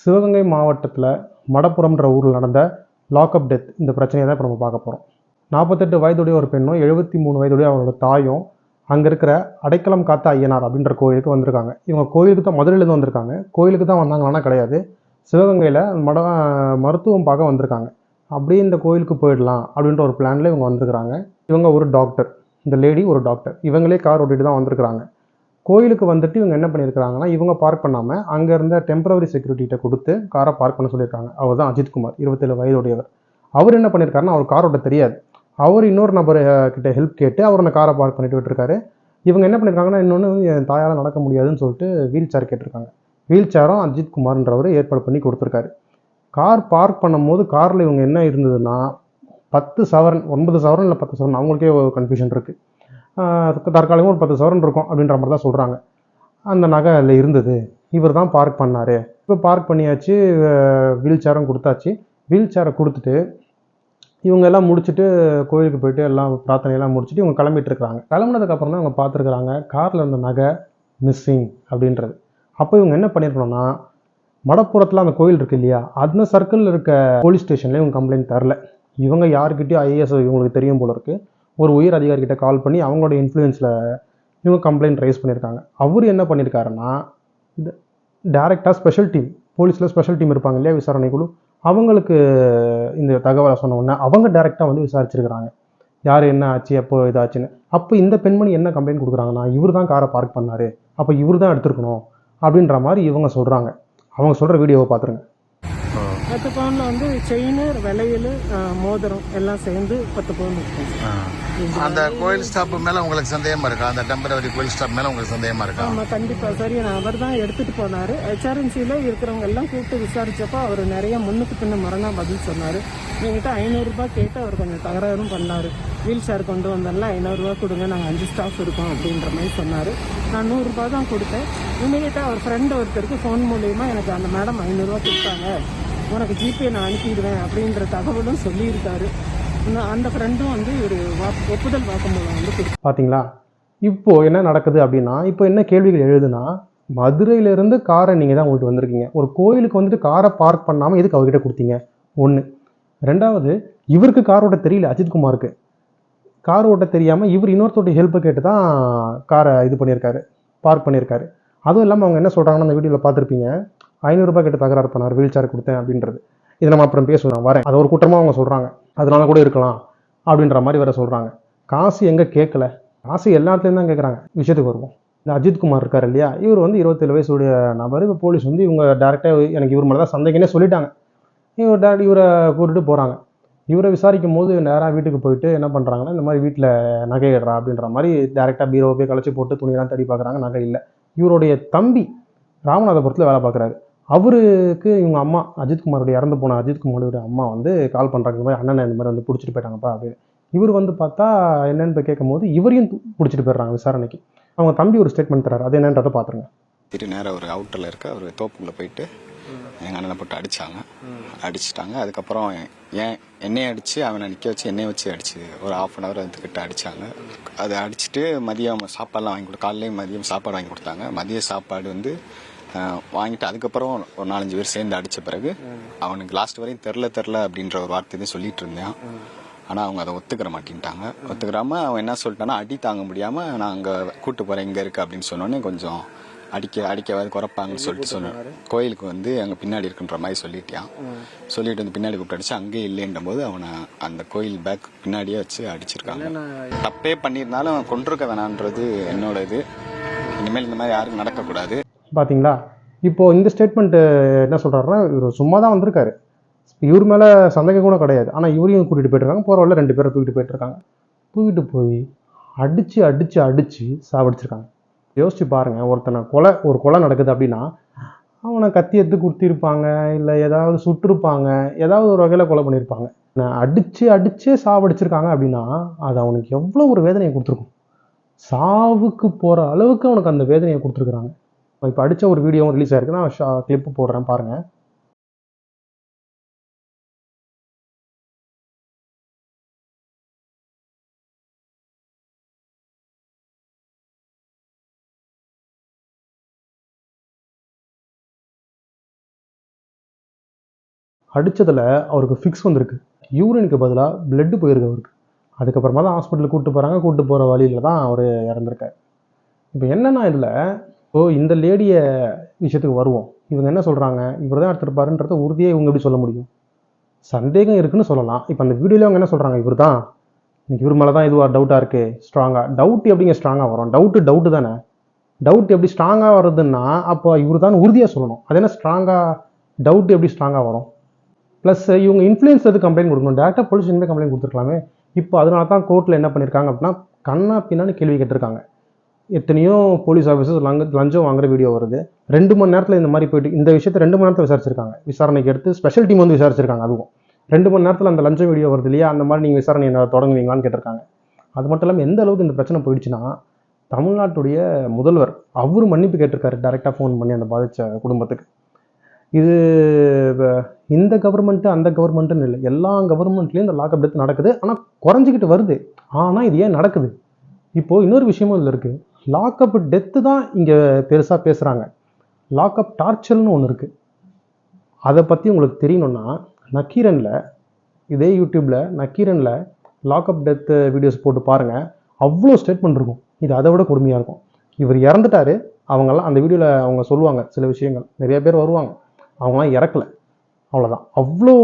சிவகங்கை மாவட்டத்தில் மடப்புறம்ன்ற ஊரில் நடந்த லாக்அப் டெத் இந்த பிரச்சனையை தான் இப்போ நம்ம பார்க்க போகிறோம். 48 வயதுடைய ஒரு பெண்ணும் 73 வயதுடைய அவரோட தாயும் அங்கே இருக்கிற அடைக்கலம் காத்த ஐயனார் அப்படின்ற கோயிலுக்கு வந்திருக்காங்க. இவங்க கோயிலுக்கு தான் மதுரையிலேருந்து வந்திருக்காங்க. கோயிலுக்கு தான் வந்தாங்களான்னா கிடையாது, சிவகங்கையில் மருத்துவம் பார்க்க வந்திருக்காங்க. அப்படியே இந்த கோயிலுக்கு போயிடலாம் அப்படின்ற ஒரு பிளானில் இவங்க வந்திருக்கிறாங்க. இவங்க ஒரு டாக்டர், இந்த லேடி ஒரு டாக்டர். இவங்களே கார் ஓட்டிட்டு தான் வந்திருக்கிறாங்க. கோயிலுக்கு வந்துட்டு இவங்க என்ன பண்ணியிருக்கிறாங்கன்னா, இவங்க பார்க் பண்ணாமல் அங்கே இருந்த டெம்பரவரி செக்யூரிட்டிகிட்ட கொடுத்து காரை பார்க் பண்ண சொல்லியிருக்காங்க. அவர் தான் அஜித்குமார், 27 வயதுடையவர். அவர் என்ன பண்ணியிருக்காருன்னா, அவர் கார் ஓட்ட தெரியாது. அவர் இன்னொரு நபர் கிட்ட ஹெல்ப் கேட்டு அவர் அந்த காரை பார்க் பண்ணிட்டு விட்டுருக்காரு. இவங்க என்ன பண்ணியிருக்காங்கன்னா, இன்னொன்று என் தாயால் நடக்க முடியாதுன்னு சொல்லிட்டு வீல் சேர் கேட்டிருக்காங்க. வீல் சேரும் அஜித்குமார்ன்றவர் ஏற்பாடு பண்ணி கொடுத்துருக்காரு. கார் பார்க் பண்ணும்போது காரில் இவங்க என்ன இருந்ததுன்னா, 10 சவரன், 9 சவரன் இல்லை 10 சவரன், அவங்களுக்கே ஒரு கன்ஃபியூஷன் இருக்குது. தற்காலிகமாக ஒரு 10 சவரன் இருக்கும் அப்படின்ற மாதிரி தான் சொல்கிறாங்க. அந்த நகை அதில் இருந்தது. இவர் தான் பார்க் பண்ணார். இப்போ பார்க் பண்ணியாச்சு, வீல் சேரும் கொடுத்தாச்சு. வீல் சேரை கொடுத்துட்டு இவங்க எல்லாம் முடிச்சுட்டு கோயிலுக்கு போயிட்டு எல்லாம் பிரார்த்தனையெல்லாம் முடிச்சுட்டு இவங்க கிளம்பிட்டு இருக்கிறாங்க. கிளம்புனதுக்கப்புறம் தான் இவங்க பார்த்துருக்குறாங்க காரில் இருந்த நகை மிஸ்ஸிங் அப்படின்றது. அப்போ இவங்க என்ன பண்ணியிருக்கணும்னா, மடப்புறத்தில் அந்த கோயில் இருக்கு இல்லையா, அந்த சர்க்கிளில் இருக்க போலீஸ் ஸ்டேஷனில் இவங்க கம்ப்ளைண்ட் தரல. இவங்க யாருக்கிட்டையும் ஐஏஎஸ் இவங்களுக்கு தெரியும் போல இருக்குது, ஒரு உயர் அதிகாரிகிட்ட கால் பண்ணி அவங்களோட இன்ஃப்ளூயன்ஸில் இவங்க கம்ப்ளைண்ட் ரைஸ் பண்ணியிருக்காங்க. அவர் என்ன பண்ணியிருக்காருன்னா, டேரெக்டாக ஸ்பெஷல் டீம், போலீஸில் ஸ்பெஷல் டீம் இருப்பாங்க இல்லையா, விசாரணை குழு, அவங்களுக்கு இந்த தகவலை சொன்ன உடனே அவங்க டேரெக்டாக வந்து விசாரிச்சிருக்கிறாங்க, யார் என்ன ஆச்சு, எப்போ இதாச்சுன்னு. அப்போ இந்த பெண்மணி என்ன கம்ப்ளைண்ட் கொடுக்குறாங்கன்னா, இவர் தான் காரை பார்க் பண்ணார், அப்போ இவர் தான் எடுத்துருக்கணும் அப்படின்ற மாதிரி இவங்க சொல்கிறாங்க. அவங்க சொல்கிற வீடியோவை பார்த்துருங்க. 10 பவுனில் வந்து செயின், வளையல், மோதிரம் எல்லாம் சேர்ந்து 10 பவுன் இருக்கும். அந்த கோயில் ஸ்டாப் மேல உங்களுக்கு சந்தேகமா இருக்கா? அந்த டெம்பரவரி கோயில் ஸ்டாப் மேல உங்களுக்கு சந்தேகமா இருக்கா? ஆமா, கண்டிப்பா. சரி, அவர் தான் எடுத்துட்டு போனாரு. HRNCல இருக்கிறவங்க எல்லாம் கூப்பிட்டு விசாரிச்சப்போ அவர் நிறைய முன்னுக்கு பின்ன மரணா பதில் சொன்னாரு. என்கிட்ட 500 ரூபாய் கேட்டு அவர் கொஞ்சம் தகராறும் பண்ணாரு. வீல் சேர் கொண்டு வந்தால 500 ரூபாய் கொடுங்க, நாங்கள் 5 ஸ்டாஃப் இருக்கோம் அப்படின்ற மாதிரி சொன்னாரு. நான் 100 ரூபாய் தான் கொடுத்தேன். இமீடியட்டா அவர் ஃப்ரெண்ட் ஒருத்தருக்கு ஃபோன் மூலியமா எனக்கு அந்த மேடம் 500 ரூபாய் கொடுத்தாங்க, உனக்கு ஜிபே நான் அனுப்பிடுவேன் அப்படின்ற தகவலும் சொல்லியிருக்காரு. அந்த ஃப்ரெண்டும் வந்து ஒரு ஒப்புதல் வாக்குமூலம் வந்து பார்த்தீங்களா. இப்போ என்ன நடக்குது அப்படின்னா, இப்போ என்ன கேள்விகள் எழுதுனா, மதுரையிலேருந்து காரை நீங்கள் தான் ஓட்டு வந்திருக்கீங்க, ஒரு கோயிலுக்கு வந்துட்டு காரை பார்க் பண்ணாமல் எதுக்கு அவர்கிட்ட கொடுத்தீங்க? ஒன்று. ரெண்டாவது, இவருக்கு கார் ஓட்ட தெரியல, அஜித்குமாருக்கு கார் ஓட்ட தெரியாமல் இவர் இன்னொருத்தோடைய ஹெல்ப்பை கேட்டு தான் காரை இது பண்ணியிருக்காரு, பார்க் பண்ணியிருக்காரு. அதுவும் இல்லாமல் அவங்க என்ன சொல்கிறாங்கன்னா, அந்த வீடியோவில் பார்த்துருப்பீங்க, 500 ரூபாய் கிட்ட தகராறு பண்ணார், வீல் சேர் கொடுத்தேன் அப்படின்றது. இதை நம்ம அப்புறம் பேசுவோம், வரேன். அது ஒரு குற்றமாக அவங்க சொல்கிறாங்க, அதனால கூட இருக்கலாம் அப்படின்ற மாதிரி வேற சொல்கிறாங்க. காசு எங்கே கேட்கல, காசு எல்லா இடத்துலையும் தான் கேட்குறாங்க. விஷயத்துக்கு வருவோம். இந்த அஜித்குமார் இருக்கார் இல்லையா, இவர் வந்து 27 வயசுடைய நபர். இப்போ போலீஸ் வந்து இவங்க டேரெக்டாக எனக்கு இவர் மேலே தான் சந்தேகனே சொல்லிட்டாங்க. இவரை கூட்டிட்டு போகிறாங்க. இவரை விசாரிக்கும் போது நேராக வீட்டுக்கு போயிட்டு என்ன பண்ணுறாங்கன்னா, இந்த மாதிரி வீட்டில் நகை எடுறா அப்படின்ற மாதிரி டேரெக்டாக பீரோவை போய் கழிச்சு போட்டு துணியெல்லாம் தேடி பார்க்குறாங்க, நகை இல்லை. இவருடைய தம்பி ராமநாதபுரத்தில் வேலை பார்க்குறாரு. அவருக்கு இவங்க அம்மா, அஜித்குமாரோட இறந்து போன அஜித்குமாரோட அம்மா வந்து கால் பண்ணுறாங்க, இந்த மாதிரி அண்ணனை இந்த மாதிரி வந்து பிடிச்சிட்டு போயிட்டாங்கப்பா அப்படின்னு. இவர் வந்து பார்த்தா என்னன்னு போய் கேட்கும் போது இவரையும் பிடிச்சிட்டு போயிடுறாங்க விசாரணைக்கு. அவங்க தம்பி ஒரு ஸ்டேட்மெண்ட் தராரு, அது என்னன்றதை பார்த்துருங்க. நேரம் ஒரு அவுட்டரில் இருக்க ஒரு தோப்புக்குள்ளே போயிட்டு எங்கள் அண்ணனை போட்டு அடிச்சிட்டாங்க. அதுக்கப்புறம் என்னையை அடித்து அவனை நிற்க வச்சு என்னையை வச்சு அடிச்சு ஒரு 1/2 hour அதுக்கிட்ட அடித்தாங்க. அதை அடிச்சுட்டு மதியம் சாப்பாடுலாம் வாங்கி காலையிலேயும் மதியம் சாப்பாடு வாங்கி கொடுத்தாங்க. மதிய சாப்பாடு வந்து வாங்கிட்டு அதுக்கப்புறம் ஒரு 4-5 பேர் சேர்ந்து அடித்த பிறகு அவனுக்கு லாஸ்ட் வரையும் தெரில அப்படின்ற ஒரு வார்த்தை தான் சொல்லிட்டு இருந்தேன். ஆனால் அவங்க அதை ஒத்துக்கிறாமல் அவன் என்ன சொல்லிட்டான்னா, அடி தாங்க முடியாமல் நான் அங்கே கூட்டு போகிறேன், இங்கே இருக்கு அப்படின்னு சொன்னோன்னே கொஞ்சம் அடிக்கவாது குறைப்பாங்கன்னு சொல்லிட்டு சொன்னேன். கோயிலுக்கு வந்து அங்கே பின்னாடி இருக்குன்ற மாதிரி சொல்லிட்டு வந்து பின்னாடி கூப்பிட்டு அடிச்சு அங்கே இல்லைன்ற போது அவனை அந்த கோயில் பேக் பின்னாடியே வச்சு அடிச்சிருக்காங்க. தப்பே பண்ணியிருந்தாலும் அவன் கொண்டிருக்க வேணான்றது என்னோட இது. இனிமேல் இந்த மாதிரி யாருக்கும் நடக்கக்கூடாது. பார்த்தீங்களா. இப்போது இந்த ஸ்டேட்மெண்ட்டு என்ன சொல்கிறாருன்னா, இவர் சும்மா தான் வந்திருக்காரு, இவர் மேலே சந்தேகம் கூட கிடையாது. ஆனால் இவரையும் கூட்டிகிட்டு போயிட்டுருக்காங்க. போகிற வழியில் 2 பேரை தூக்கிட்டு போயிட்டுருக்காங்க. தூக்கிட்டு போய் அடித்து சாவடிச்சிருக்காங்க. யோசிச்சு பாருங்கள், ஒரு கொலை நடக்குது அப்படின்னா அவனை கத்தி எடுத்து குத்திருப்பாங்க, இல்லை ஏதாவது சுட்டிருப்பாங்க, ஏதாவது ஒரு வகையில் கொலை பண்ணியிருப்பாங்க. அடிச்சே சாவடிச்சிருக்காங்க அப்படின்னா அது அவனுக்கு எவ்வளோ ஒரு வேதனையை கொடுத்துருக்கும். சாவுக்கு போகிற அளவுக்கு அவனுக்கு அந்த வேதனையை கொடுத்துருக்குறாங்க. இப்போ அடித்த ஒரு வீடியோவும் ரிலீஸ் ஆயிருக்கு, நான் கிளிப்பு போடுறேன் பாருங்கள். அடித்ததில் அவருக்கு ஃபிக்ஸ் வந்திருக்கு. யூரினுக்கு பதிலாக பிளட்டு போயிருக்கு அவருக்கு. அதுக்கப்புறமா தான் ஹாஸ்பிட்டலுக்கு கூப்பிட்டு போகிறாங்க. கூப்பிட்டு போகிற வழியில் தான் அவர் இறந்துருக்கார். இப்போ என்னென்னா இதில் இந்த லேடிய விஷயத்துக்கு வருவோம். இவங்க என்ன சொல்கிறாங்க, இவர் தான் எடுத்திருப்பாருன்றத உறுதியாக இவங்க எப்படி சொல்ல முடியும்? சந்தேகம் இருக்குன்னு சொல்லலாம். இப்போ அந்த வீடியோவில் அவங்க என்ன சொல்கிறாங்க, இவர் தான், இன்னைக்கு இவர் மேலே தான் இதுவாக டவுட்டாக இருக்குது ஸ்ட்ராங்காக. டவுட் எப்படிங்க ஸ்ட்ராங்காக வரும்? டவுட்டு தானே. டவுட் எப்படி ஸ்ட்ராங்காக வருதுன்னா அப்போ இவர் தான் உறுதியாக சொல்லணும். அது என்ன ஸ்ட்ராங்காக, டவுட் எப்படி ஸ்ட்ராங்காக வரும்? ப்ளஸ் இவங்க இன்ஃப்ளூயன்ஸ் எது கம்ப்ளைண்ட் கொடுக்கணும், டேரெக்டாக போலீஸ் ஸ்டேஷன் கம்ப்ளைண்ட் கொடுத்துருக்கலாமே. இப்போ அதனால தான் கோர்ட்டில் என்ன பண்ணியிருக்காங்க அப்படின்னா கண்ணா பின்னான்னு கேள்வி கேட்டிருக்காங்க. எத்தனையோ போலீஸ் ஆஃபீஸர்ஸ் லஞ்சம் வாங்குற வீடியோ வருது. 2 மணி நேரத்தில் இந்த மாதிரி போயிட்டு இந்த விஷயத்தை 2 மணி நேரத்தில் விசாரிச்சிருக்காங்க. விசாரணைக்கு எடுத்து ஸ்பெஷல் டீம் வந்து விசாரிச்சிருக்காங்க. அதுவும் 2 மணி நேரத்தில் அந்த லஞ்சம் வீடியோ வருது இல்லையா, அந்த மாதிரி நீங்கள் விசாரணை என்ன தொடங்குவீங்களான்னு கேட்டிருக்காங்க. அது மட்டும் இல்லாமல் எந்த அளவுக்கு இந்த பிரச்சனை போயிடுச்சுன்னா தமிழ்நாட்டுடைய முதல்வர் அவர் மன்னிப்பு கேட்டிருக்காரு டேரெக்டாக ஃபோன் பண்ணி அந்த பாதித்த குடும்பத்துக்கு. இது இந்த கவர்மெண்ட்டு அந்த கவர்மெண்ட்டுன்னு இல்லை, எல்லா கவர்மெண்ட்லேயும் இந்த லாக்அப் டெத் நடக்குது. ஆனால் குறைஞ்சிக்கிட்டு வருது. ஆனால் இது ஏன் நடக்குது? இப்போது இன்னொரு விஷயமும் இதில் இருக்குது. லாக்அப் டெத்து தான் இங்கே பெருசாக பேசுகிறாங்க. லாக்அப் டார்ச்சர்னு ஒன்று இருக்குது. அதை பற்றி உங்களுக்கு தெரியணுன்னா நக்கீரனில், இதே யூடியூப்பில் நக்கீரனில் லாக்அப் டெத்து வீடியோஸ் போட்டு பாருங்கள். அவ்வளோ ஸ்டேட்மெண்ட் இருக்கும். இது அதை விட கொடுமையாக இருக்கும். இவர் இறந்துட்டார், அவங்கெல்லாம் அந்த வீடியோவில் அவங்க சொல்லுவாங்க சில விஷயங்கள். நிறைய பேர் வருவாங்க, அவங்களாம் இறக்கலை, அவ்வளோதான். அவ்வளோ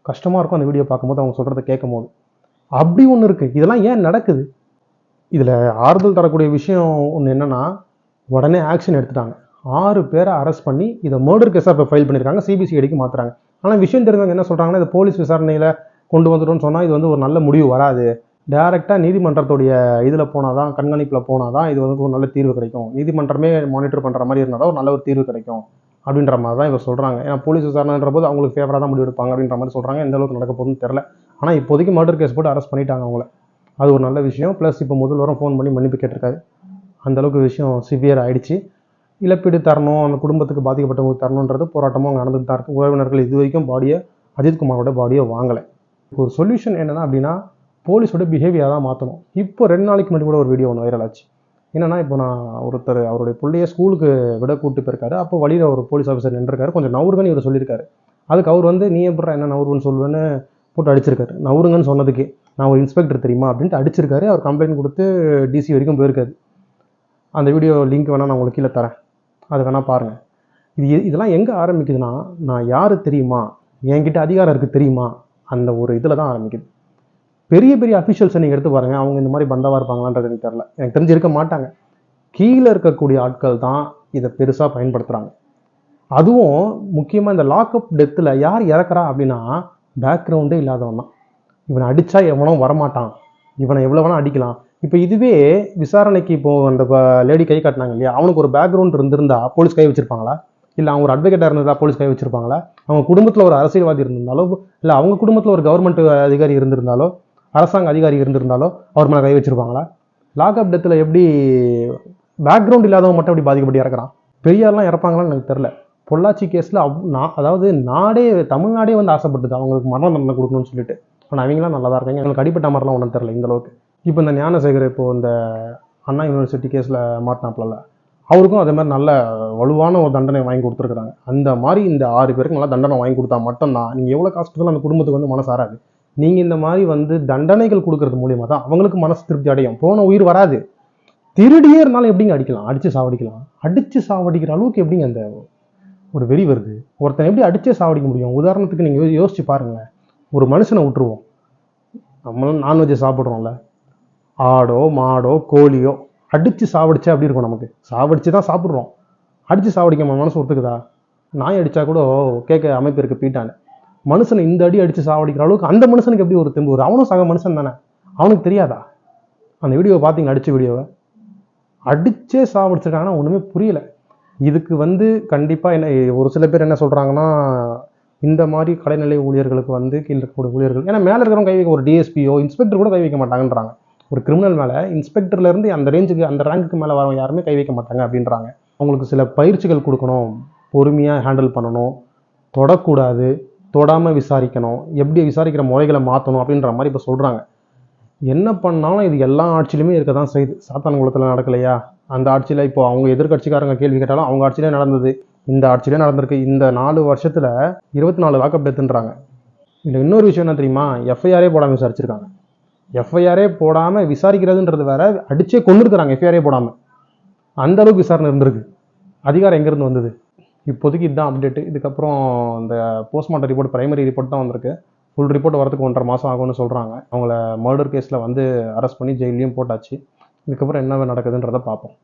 கஷ்டமாக இருக்கும் அந்த வீடியோ பார்க்கும்போது, அவங்க சொல்கிறத கேட்கும் போது. அப்படி ஒன்று இருக்குது. இதெல்லாம் ஏன் நடக்குது? இதில் ஆறுதல் தரக்கூடிய விஷயம் ஒன்று என்னென்னா, உடனே ஆக்ஷன் எடுத்துட்டாங்க. 6 பேரை அரெஸ்ட் பண்ணி இதை மர்டர் கேஸாக இப்போ ஃபைல் பண்ணியிருக்காங்க. சிபிசிஐடிக்கு மாற்றுறாங்க. ஆனால் விஷயம் தெரிஞ்சவங்க என்ன சொல்கிறாங்கன்னா, இது போலீஸ் விசாரணையில் கொண்டு வந்துட்டோம்னு சொன்னால் இது வந்து ஒரு நல்ல முடிவு வராது. டேரெக்டாக நீதிமன்றத்துடைய இதில் போனால் தான், கண்காணிப்பில் போனால் தான் இது வந்து ஒரு நல்ல தீர்வு கிடைக்கும். நீதிமன்றமே மானிட்டர் பண்ணுற மாதிரி இருந்தால் தான் ஒரு நல்ல ஒரு தீர்வு கிடைக்கும் அப்படின்ற மாதிரி தான் இவர் சொல்கிறாங்க. ஏன்னா போலீஸ் விசாரணைன்ற போது அவங்களுக்கு ஃபேவராக தான் முடிவு எடுப்பாங்க அப்படின்ற மாதிரி சொல்கிறாங்க. எந்த அளவுக்கு நடக்க போகுதுன்னு தெரில. ஆனால் இப்போதைக்கு மர்டர் கேஸ் போட்டு அரெஸ்ட் பண்ணிட்டாங்க அவங்கள. அது ஒரு நல்ல விஷயம். ப்ளஸ் இப்போ முதல்வரும் ஃபோன் பண்ணி மன்னிப்பு கேட்டிருக்காரு. அந்தளவுக்கு விஷயம் சிவியர் ஆகிடுச்சு. இழப்பீடு தரணும், அந்த குடும்பத்துக்கு பாதிக்கப்பட்டவங்களுக்கு தரணுன்றது போராட்டமும் அங்கே நடந்துட்டு தான் இருக்குது. உறவினர்கள் இது வரைக்கும் அஜித்குமாரோட பாடியை வாங்கலை. ஒரு சொல்யூஷன் என்னென்னா அப்படின்னா போலீஸோட பிஹேவியர் தான் மாற்றணும். இப்போ 2 நாளைக்கு முன்னாடி கூட ஒரு வீடியோ ஒன்று வைரல் ஆச்சு. என்னென்னா, இப்போ நான் ஒருத்தர் அவருடைய பிள்ளைய ஸ்கூலுக்கு விட கூப்பிட்டு போயிருக்காரு. அப்போ வழியில் ஒரு போலீஸ் ஆஃபீஸர் நின்றுருக்காரு. கொஞ்சம் நவுருங்கன்னு இவர் சொல்லியிருக்காரு. அதுக்கு அவர் வந்து நீ எப்படி என்ன நவுருன்னு சொல்லுவேன்னு போட்டு அடிச்சிருக்காரு. நவுருங்கன்னு சொன்னதுக்கு நான் ஒரு இன்ஸ்பெக்டர் தெரியுமா அப்படின்ட்டு அடிச்சிருக்காரு. அவர் கம்ப்ளைண்ட் கொடுத்து டிசி வரைக்கும் போயிருக்காரு. அந்த வீடியோ லிங்க் வேணால் நான் உங்களுக்கு கீழே தரேன், அது வேணால் பாருங்கள். இதெல்லாம் எங்கே ஆரம்பிக்குதுன்னா, நான் யார் தெரியுமா, என்கிட்ட அதிகாரம் இருக்குது தெரியுமா, அந்த ஒரு இதில் தான் ஆரம்பிக்குது. பெரிய பெரிய அஃபிஷியல்ஸை நீங்கள் எடுத்து பாருங்கள், அவங்க இந்த மாதிரி பந்தாவாக இருப்பாங்களான்றது எனக்கு தெரில. எனக்கு தெரிஞ்சிருக்க மாட்டாங்க. கீழே இருக்கக்கூடிய ஆட்கள் தான் இதை பெருசாக பயன்படுத்துகிறாங்க. அதுவும் முக்கியமாக இந்த லாக்அப் டெத்தில் யார் இறக்குறா அப்படின்னா பேக்ரவுண்டே இல்லாதவன் தான். இவனை அடித்தா எவனும் வரமாட்டான், இவனை எவ்வளோ வேணால் அடிக்கலாம். இப்போ இதுவே விசாரணைக்கு இப்போது அந்த லேடி கை காட்டினாங்க இல்லையா, அவனுக்கு ஒரு பேக்ரவுண்ட் இருந்திருந்தா போலீஸ் கை வச்சிருப்பாங்களா? இல்லை அவங்க ஒரு அட்வொகேட்டாக இருந்ததா போலீஸ் கை வச்சிருப்பாங்களா? அவங்க குடும்பத்தில் ஒரு அரசியல்வாதி இருந்திருந்தாலோ, இல்லை அவங்க குடும்பத்தில் ஒரு கவர்மெண்ட் அதிகாரி இருந்திருந்தாலோ, அரசாங்க அதிகாரி இருந்திருந்தாலோ அவர் மேலே கை வச்சிருப்பாங்களா? லாக்அப் டெத்தில் எப்படி பேக்ரவுண்ட் இல்லாதவங்க மட்டும் எப்படி பாதிக்கப்பட்டு இறக்குறான்? பெரியார்லாம் இறப்பாங்களான்னு எனக்கு தெரில. பொள்ளாச்சி கேஸில் அதாவது தமிழ்நாடே வந்து ஆசைப்பட்டுது அவங்களுக்கு மரண தண்டனை கொடுக்கணும்னு சொல்லிட்டு. ஆனால் அவங்களாம் நல்லா தான் இருக்காங்க. எங்களுக்கு அடிப்பட்ட மாதிரிலாம் ஒன்றும் தெரில இந்த அளவுக்கு. இப்போ இந்த ஞானசேகர் இப்போது இந்த அண்ணா யூனிவர்சிட்டி கேஸில் மாட்டினாப்புல, அவருக்கும் அதே மாதிரி நல்ல வலுவான ஒரு தண்டனை வாங்கி கொடுத்துருக்குறாங்க. அந்த மாதிரி இந்த 6 பேருக்கு நல்லா தண்டனை வாங்கி கொடுத்தா மட்டும்தான் நீங்கள் எவ்வளோ காசு கொடுத்தாலும் அந்த குடும்பத்துக்கு வந்து மனசு ஆறாது. நீங்கள் இந்த மாதிரி வந்து தண்டனைகள் கொடுக்கறது மூலியமாக தான் அவங்களுக்கு மனசு திருப்தி அடையும். போன உயிர் வராது. திருடியே இருந்தாலும் எப்படிங்க அடிக்கலாம், அடித்து சாவடிக்கலாம்? அடித்து சாவடிக்கிற அளவுக்கு எப்படிங்க அந்த ஒரு வெறி வருது? ஒருத்தன் எப்படி அடித்தே சாவடிக்க முடியும்? உதாரணத்துக்கு நீங்கள் யோசிச்சு பாருங்களேன். ஒரு மனுஷனை விட்டுருவோம், நம்மளும் நான்வெஜ்ஜை சாப்பிட்றோம்ல, ஆடோ மாடோ கோழியோ அடித்து சாவடிச்சா எப்படி இருக்கும்? நமக்கு சாவடிச்சு தான் சாப்பிட்றோம், அடித்து சாவடிக்க மனசு ஒத்துக்குதா? நாய் அடித்தா கூட கேட்க அமைப்பு இருக்குது பீட்டான்னு. மனுஷனை இந்த அடி அடித்து சாவடிக்கிற அளவுக்கு அந்த மனுஷனுக்கு எப்படி ஒரு தெம்பு வருது? அவனும் சக மனுஷன் தானே, அவனுக்கு தெரியாதா? அந்த வீடியோவை பார்த்தீங்களா? அடித்த வீடியோவை அடித்தே சாவடிச்சிருக்காங்கன்னா ஒன்றுமே புரியலை. இதுக்கு வந்து கண்டிப்பாக என்ன ஒரு சில பேர் என்ன சொல்கிறாங்கன்னா, இந்த மாதிரி கடைநிலை ஊழியர்களுக்கு வந்து கீழே இருக்கக்கூடிய ஊழியர்கள், ஏன்னா மேலே இருக்கிறவங்க கை வைக்க, ஒரு டிஎஸ்பியோ இன்ஸ்பெக்டர் கூட கை வைக்க மாட்டாங்கன்றாங்க. ஒரு கிரிமினல் மேலே இன்ஸ்பெக்டர்லேருந்து அந்த ரேஞ்சுக்கு அந்த ரேங்குக்கு மேலே வரவங்க யாருமே கை வைக்க மாட்டாங்க அப்படின்றாங்க. அவங்களுக்கு சில பயிற்சிகள் கொடுக்கணும், பொறுமையாக ஹேண்டில் பண்ணணும், தொடக்கூடாது, தொடாமல் விசாரிக்கணும், எப்படி விசாரிக்கிற முறைகளை மாற்றணும் அப்படின்ற மாதிரி இப்போ சொல்கிறாங்க. என்ன பண்ணாலும் இது எல்லா ஆட்சியிலுமே இருக்க தான் செய்யுது. சாத்தான்குளத்தில் நடக்கலையா? அந்த ஆட்சியில் இப்போ அவங்க எதிர்கட்சிக்காரங்க கேள்வி கேட்டாலும் அவங்க ஆட்சியிலே நடந்தது. இந்த ஆட்சியிலே நடந்திருக்கு. இந்த 4 வருஷத்தில் 24 லாக்அப் டெத்துன்றாங்க. இதில் இன்னொரு விஷயம் என்ன தெரியுமா, எஃப்ஐஆரே போடாமல் விசாரிச்சிருக்காங்க. எஃப்ஐஆரே போடாமல் விசாரிக்கிறதுன்றது வேற, அடிச்சே கொண்டு இருக்கிறாங்க எஃப்ஐஆரே போடாமல். அந்த அளவுக்கு விசாரணை இருந்திருக்கு. அதிகாரம் எங்கேருந்து வந்தது? இப்போதைக்கு இதுதான் அப்டேட்டு. இதுக்கப்புறம் இந்த போஸ்ட்மார்ட்டம் ரிப்போர்ட், பிரைமரி ரிப்போர்ட் தான் வந்திருக்கு. ஃபுல் ரிப்போர்ட் வரதுக்கு 1.5 மாதம் ஆகும்னு சொல்கிறாங்க. அவங்கள மர்டர் கேஸில் வந்து அரெஸ்ட் பண்ணி ஜெயிலையும் போட்டாச்சு. இதுக்கப்புறம் என்ன நடக்குதுன்றதை பார்ப்போம்.